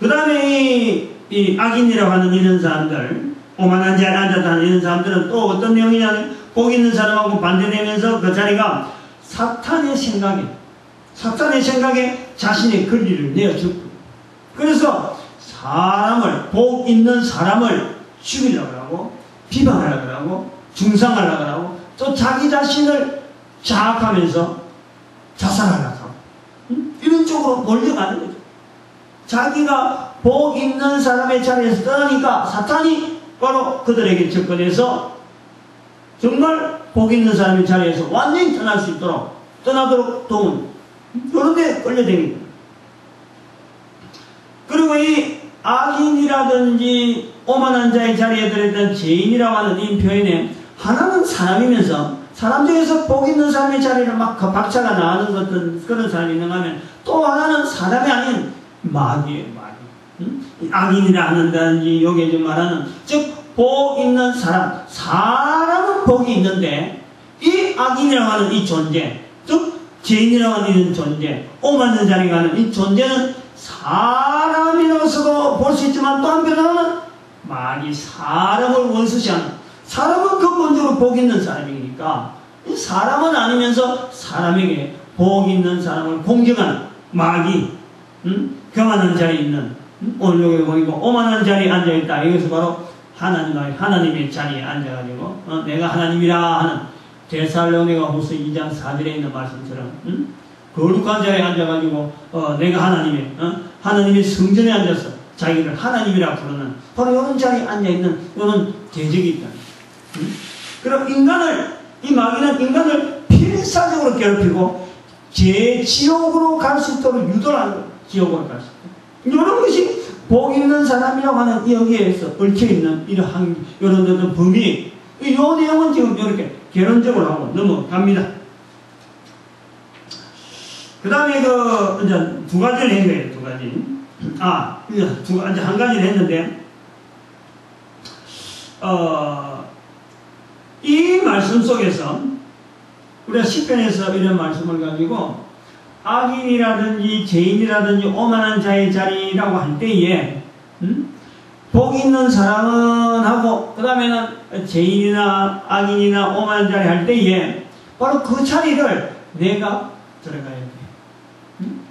S1: 그 다음에 이 악인이라고 하는 이런 사람들, 오만한 자리에 앉았다는 이런 사람들은 또 어떤 내용이냐면 복 있는 사람하고 반대되면서 그 자리가 사탄의 생각에 자신의 권리를 내어주고, 그래서 복 있는 사람을 죽이려고 하고 비방하려고 하고 중상하려고 하고 또 자기 자신을 자학하면서 자살하려고 하고 이런 쪽으로 몰려가는 거죠. 자기가 복 있는 사람의 자리에서 떠나니까 사탄이 바로 그들에게 접근해서 정말 복 있는 사람의 자리에서 완전히 떠나도록 도운 그런 데 끌려다닙니다. 그리고 이 악인이라든지 오만한 자의 자리에 들어있던 죄인이라고 하는 이 표현에 하나는 사람이면서 사람 중에서 복 있는 사람의 자리를 막 박차가 나가는 것은 그런 사람이 있는가 하면 또 하나는 사람이 아닌 마귀예요. 악인이라 하는다든지 여기에 좀 말하는 즉 복 있는 사람은 복이 있는데 이 악인이라고 하는 이 존재, 즉 죄인이라고 하는 이런 존재, 오만한 자리가 하는 이 존재는 사람이라고서도 볼 수 있지만 또 한편으로는 마귀 사람을 원수시하는, 사람은 근본적으로 복 있는 사람이니까 이 사람은 아니면서 사람에게 복 있는 사람을 공경하는 마귀, 교만한 자리에 있는, 오늘 여기 보니까 오만한 자리에 앉아있다. 이것은 바로 하나님의 자리에 앉아가지고 내가 하나님이라 하는 데살로니가 후서 2장 4절에 있는 말씀처럼 거룩한 자리에 앉아가지고 내가 하나님의 성전에 앉아서 자기를 하나님이라 부르는 바로 이런 자리에 앉아있는 이런 대적이 있다. 그럼 이 마귀는 인간을 필사적으로 괴롭히고 지옥으로 갈 수 있도록 유도를 하는 거예요. 지옥으로 갈 수 있도록. 이런 것이 복 있는 사람이라고 하는 여기에서 얽혀있는 이런 어떤 범위, 이 내용은 지금 이렇게 개론적으로 하고 넘어갑니다. 그 다음에 이제 두 가지를 한 거예요. 두 가지. 이제 한 가지를 했는데, 이 말씀 속에서 우리가 시편에서 이런 말씀을 가지고 악인이라든지 죄인이라든지 오만한 자의 자리라고 할 때에 복 있는 사람은 하고 그 다음에는 죄인이나 악인이나 오만한 자리 할 때에 바로 그 자리를 내가 들어가야 돼.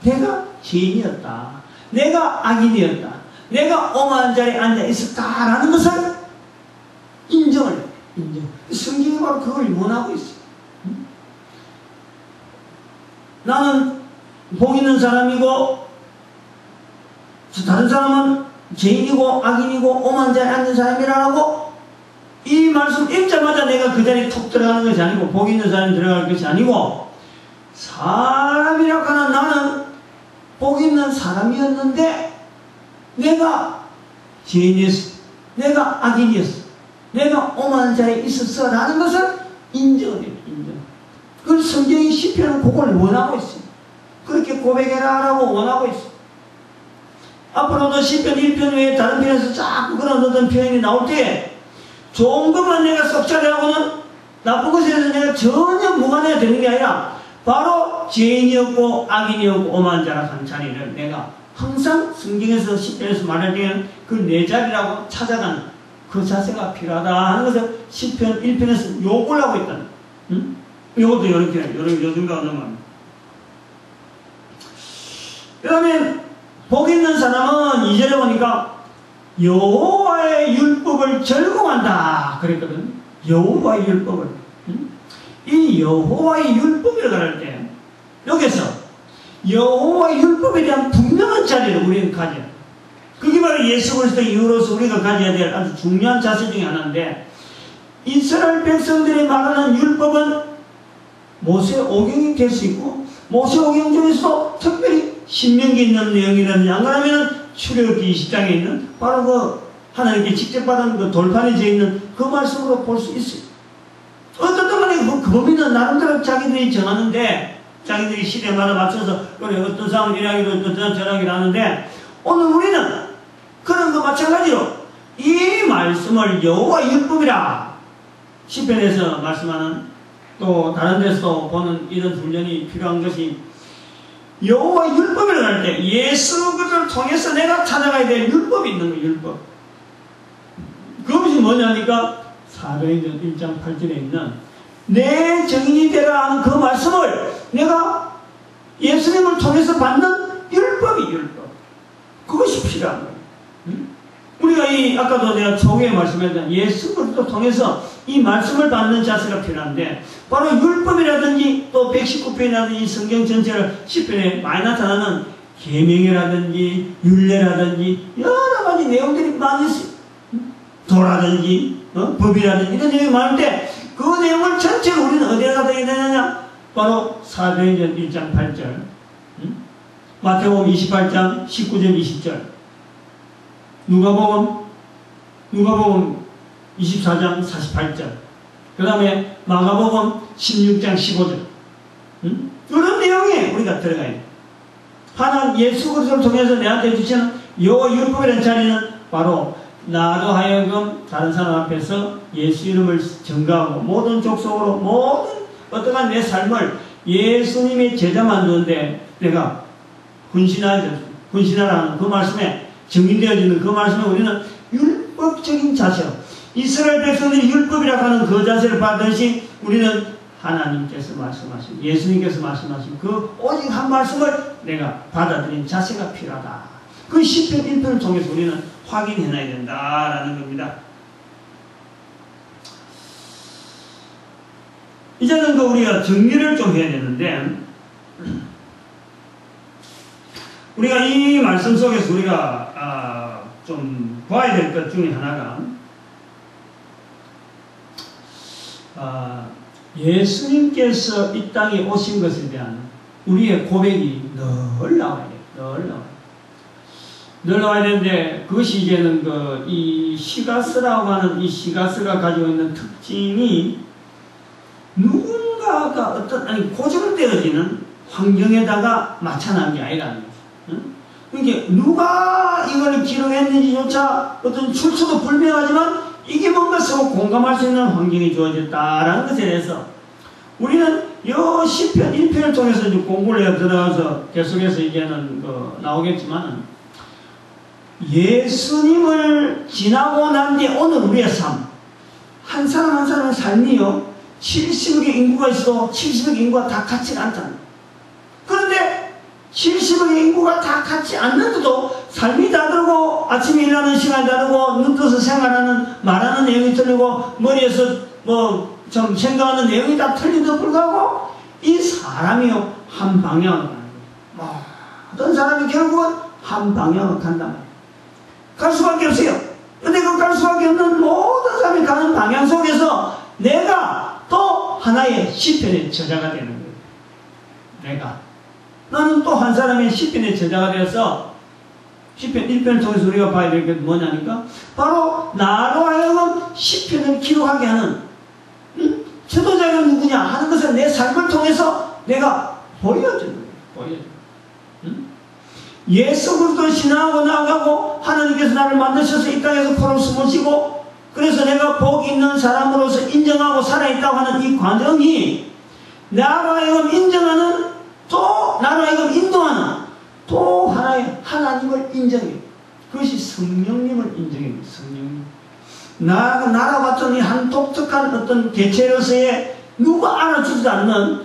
S1: 내가 죄인이었다. 내가 악인이었다. 내가 오만한 자리에 앉아 있었다라는 것을 인정을 해. 인정. 성경이 바로 그걸 원하고 있어. 나는 복 있는 사람이고 다른 사람은 죄인이고 악인이고 오만한 자리에 앉은 사람이라고 이 말씀 읽자마자 내가 그 자리에 툭 들어가는 것이 아니고 복 있는 사람이 들어갈 것이 아니고 사람이라고 하는 나는 복 있는 사람이었는데 내가 죄인이었어. 내가 악인이었어. 내가 오만한 자리에 있었어 라는 것을 인정을 해요. 인정. 그걸 성경의 시편은 그걸 원하고 있어요. 그렇게 고백해라 라고 원하고 있어요. 앞으로도 시편 1편 외에 다른 편에서 자꾸 그런 어떤 표현이 나올 때 좋은 것만 내가 썩자리하고는 나쁜 것에 대해서 내가 전혀 무관해야 되는 게 아니라 바로 죄인이었고 악인이었고 오만한 자라 한 자리를 내가 항상 성경에서 시편에서 말할 때는 그 내 자리라고 찾아가는 그 자세가 필요하다 하는 것을 시편 1편에서 요구를 하고 있다는 이것도 이렇게 요즘과 넘어갑니다. 그 다음에 복 있는 사람은 2절에 보니까 여호와의 율법을 절공한다 그랬거든. 여호와의 율법을 이 여호와의 율법이라고 할 때 여기서 여호와의 율법에 대한 분명한 자리를 우리는 가져야 돼. 그게 바로 예수 그리스도 이후로서 우리가 가져야 될 아주 중요한 자세 중에 하나인데 이스라엘 백성들이 말하는 율법은 모세 오경이 될 수 있고 모세 오경 중에서 특별히 신명기에 있는 내용이라든지 안 그러면 출애굽기 20장에 있는 바로 그 하나님께 직접 받은 그 돌판에 져 있는 그 말씀으로 볼 수 있어요. 어떻든 간에 그 범위는 나름대로 자기들이 정하는데 자기들이 시대마다 맞춰서 그래 어떤 사람은 이라기도 어떤 사람은 저라기도 하는데 오늘 우리는 그런 거 마찬가지로 이 말씀을 여호와 율법이라 시편에서 말씀하는 또 다른 데서 보는 이런 훈련이 필요한 것이 여호와 율법이라고 할 때 예수 그리스도를 통해서 내가 찾아가야 될 율법이 있는 거예요. 율법. 그것이 뭐냐니까 사도행전 1장 8절에 있는 내 증인이 되라 하는 그 말씀을 내가 예수님을 통해서 받는 율법이 율법. 그것이 필요한 거예요. 우리가 아까도 내가 초기에 말씀했던 예수 그리스도 통해서 이 말씀을 받는 자세가 필요한데 바로 율법이라든지 또 119편이라든지 성경 전체를 10편에 많이 나타나는 계명이라든지 율례라든지 여러 가지 내용들이 많이 있어요. 도라든지 법이라든지 이런 내용이 많은데 그 내용을 전체로 우리는 어디에 가야 되느냐 바로 사도행전 1장 8절 마태복음 28장 19절 20절 누가복음 24장 48절 그 다음에 마가복음 16장 15절 그런 내용에 우리가 들어가야 돼. 하나님 예수 그리스도를 통해서 내한테 주시는 여호와 율법이라는 자리는 바로 나도 하여금 다른 사람 앞에서 예수 이름을 전가하고 모든 족속으로 모든 어떠한 내 삶을 예수님의 제자 만드는데 내가 헌신하라는 그 말씀에 증인되어지는 그 말씀에 우리는 율법적인 자세로 이스라엘 백성들이 율법이라고 하는 그 자세를 받듯이 우리는 하나님께서 말씀하신 예수님께서 말씀하신 그 오직 한 말씀을 내가 받아들인 자세가 필요하다. 그 시편 1편을 통해서 우리는 확인해놔야 된다라는 겁니다. 이제는 우리가 정리를 좀 해야 되는데 우리가 이 말씀 속에서 우리가 좀 봐야 될 것 중에 하나가 예수님께서 이 땅에 오신 것에 대한 우리의 고백이 늘 나와야 돼요. 늘 나와야 되는데 그것이 이제는 이 시가스라고 하는 이 시가스가 가지고 있는 특징이 누군가가 고정되어지는 환경에다가 맞춰놓은 게 아니라는 거죠. 그러니까 누가 이걸 기록했는지조차 어떤 출처도 불명하지만 이게 뭔가 서로 공감할 수 있는 환경이 주어졌다라는 것에 대해서 우리는 요 시편 1편을 통해서 이제 공부를 해 들어가서 계속해서 이제는 나오겠지만, 예수님을 지나고 난 뒤에 오늘 우리의 삶, 한 사람 한 사람의 삶이요, 70억의 인구가 있어도 70억의 인구가 다 같지가 않잖아요. 그런데 70억의 인구가 다 같지 않는데도 삶이 다르고, 아침에 일하는 시간이 다르고, 눈 떠서 생활하는, 말하는 내용이 틀리고, 머리에서 좀 생각하는 내용이 다 틀리도 불구하고, 이 사람이요, 한 방향으로 가는 거예요. 어떤 사람이 결국은 한 방향으로 간단 말이에요. 갈 수밖에 없어요. 근데 그 갈 수밖에 없는 모든 사람이 가는 방향 속에서 내가 또 하나의 시편의 저자가 되는 거예요. 나는 또 한 사람의 시편의 저자가 되어서, 시편 1편을 통해서 우리가 봐야 될 게 뭐냐니까, 바로 나로 하여금 시편을 기록하게 하는 지도자가 누구냐 하는 것을 내 삶을 통해서 내가 보여주는 거예요. 예수 그리스도 신앙하고 나아가고, 하나님께서 나를 만드셔서 이 땅에서 코로 숨으시고, 그래서 내가 복 있는 사람으로서 인정하고 살아있다고 하는 이 과정이 나로 하여금 인정하는, 또 나로 하여금 인도하는 또 하나의 하나님을 인정해요. 그것이 성령님을 인정해요. 성령님. 나라 같은 이 한 독특한 어떤 개체로서의 누가 알아주지도 않는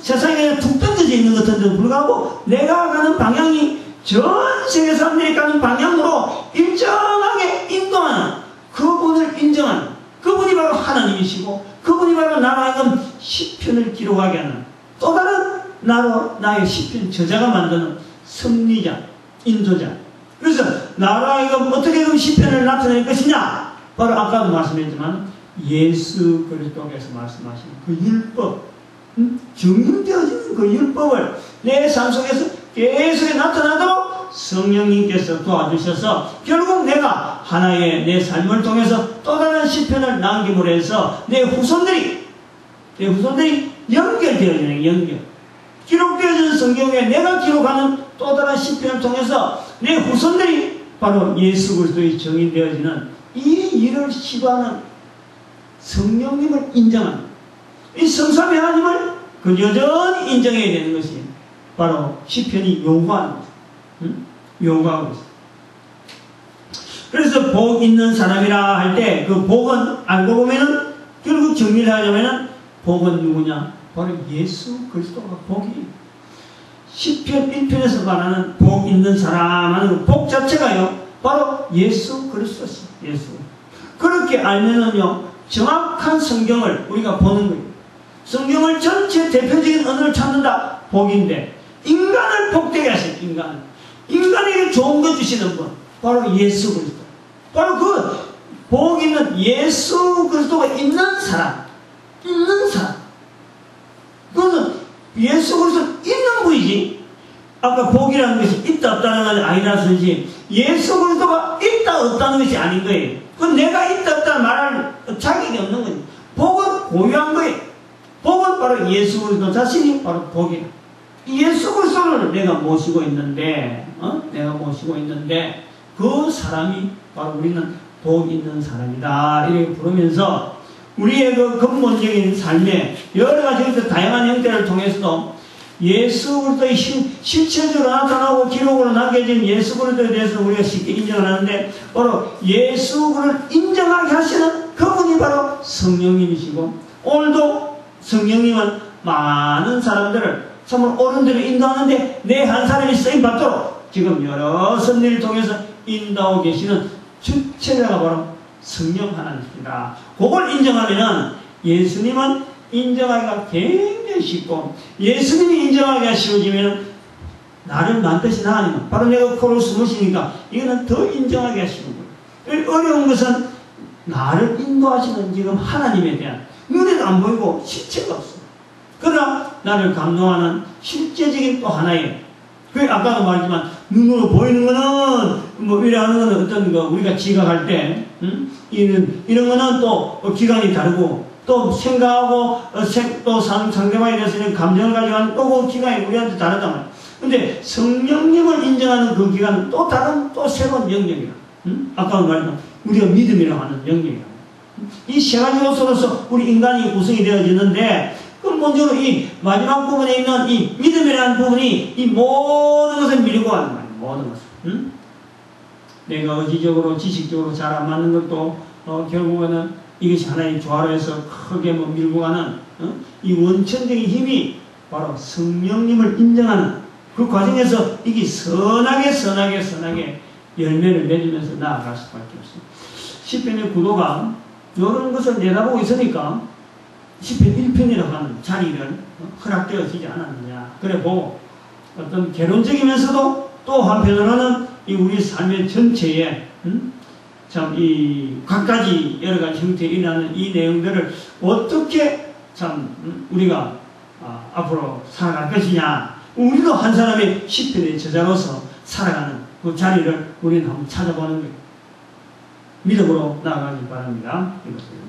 S1: 세상에 툭 던져져 있는 것 같은데도 불구하고 내가 가는 방향이 전 세계 사람들이 가는 방향으로 일정하게 인도하는 그분을 인정하는 그분이 바로 하나님이시고, 그분이 바로 나로 하여금 시편을 기록하게 하는 또 다른 나의 시편 저자가 만드는 섭리자, 인도자. 그래서 나로 하여금 어떻게 그 시편을 나타낼 것이냐, 바로 아까도 말씀했지만 예수 그리스도께서 말씀하신 그 율법, 증명되어지는 그 율법을 내 삶 속에서 계속 나타나도록 성령님께서 도와주셔서 결국 내가 하나의 내 삶을 통해서 또 다른 시편을 남김으로 해서 내 후손들이 연결되어지는 연결. 기록되어진 성경에 내가 기록하는 또 다른 시편을 통해서 내 후손들이 바로 예수 그리스도의 정인되어지는 이 일을 시도하는 성령님을 인정하는 이 성삼위 하나님을 그 여전히 인정해야 되는 것이 바로 시편이 요구하는 것입니다. 요구하고 있습니다. 그래서 복 있는 사람이라 할 때 그 복은 알고 보면은 결국 정리를 하자면은 복은 누구냐? 바로 예수 그리스도가 복이에요. 시편 1편에서 말하는 복 있는 사람 하는 복 자체가요, 바로 예수 그리스도시. 예수. 그렇게 알면은요, 정확한 성경을 우리가 보는 거예요. 성경을 전체 대표적인 언어를 찾는다. 복인데, 인간을 복되게 하신 인간에게 좋은 거 주시는 분, 바로 예수 그리스도. 바로 그 복 있는 예수 그리스도가 있는 사람. 그것은 예수 그리스도 있는 분이지. 아까 복이라는 것이 있다 없다는 것이 아니라서지 예수 그리스도가 있다 없다는 것이 아닌 거예요. 그건 내가 있다 없다 말할 자격이 없는 거예요. 복은 고유한 거예요. 복은 바로 예수 그리스도 자신이 바로 복이에요. 예수 그리스도를 내가 모시고 있는데, 그 사람이 바로 우리는 복 있는 사람이다. 이렇게 부르면서 우리의 그 근본적인 삶의 여러 가지 다양한 형태를 통해서도 예수 그리스도의 실체적으로 나타나고 기록으로 남겨진 예수 그리스도에 대해서 우리가 쉽게 인정을 하는데, 바로 예수 그리스도를 인정하게 하시는 그분이 바로 성령님이시고, 오늘도 성령님은 많은 사람들을 참으로 어른들을 인도하는데 내 한 사람이 쓰임받도록 지금 여러 섭리를 통해서 인도하고 계시는 주체자가 바로 성령 하나님입니다. 그걸 인정하면 예수님은 인정하기가 굉장히 쉽고, 예수님이 인정하기가 쉬워지면 나를 만드신 하나님은 바로 내가 코로 숨으시니까 이거는 더 인정하기가 쉬운 거예요. 어려운 것은 나를 인도하시는 지금 하나님에 대한 눈에도 안 보이고 실체가 없어. 그러나 나를 감동하는 실제적인 또 하나의, 그 아까도 말했지만 눈으로 보이는 거는 뭐 이래하는 거는 어떤 거 우리가 지각할 때 이런 거는 또 기간이 다르고, 또 생각하고 또 상대방에 대해서는 감정을 가지고 하는 또 그 기간이 우리한테 다르단 말이야. 근데 성령님을 인정하는 그 기간은 또 다른 또 새로운 영역이야. 아까도 말했지만 우리가 믿음이라고 하는 영역이야. 이 세 가지 요소로서 우리 인간이 구성이 되어지는데, 그럼 먼저 이 마지막 부분에 있는 이 믿음이라는 부분이 이 모든 것을 밀고 가는 거예요. 모든 것을. 응? 내가 의지적으로 지식적으로 잘 안 맞는 것도 결국에는 이것이 하나의 조화로해서 크게 뭐 밀고 가는 이 원천적인 힘이 바로 성령님을 인정하는 그 과정에서 이게 선하게 열매를 맺으면서 나아갈 수밖에 없습니다. 시편의 구도가 이런 것을 내다보고 있으니까 시편 1편이라고 하는 자리를 허락되어지지 않았느냐. 그래 보고 어떤 개론적이면서도 또 한편으로는 이 우리 삶의 전체에 참 이 각가지 여러 가지 형태에 일어나는 이 내용들을 어떻게 참 우리가 앞으로 살아갈 것이냐. 우리도 한 사람의 시편의 저자로서 살아가는 그 자리를 우리는 한번 찾아보는 거예요. 믿음으로 나아가기 바랍니다. 이것을.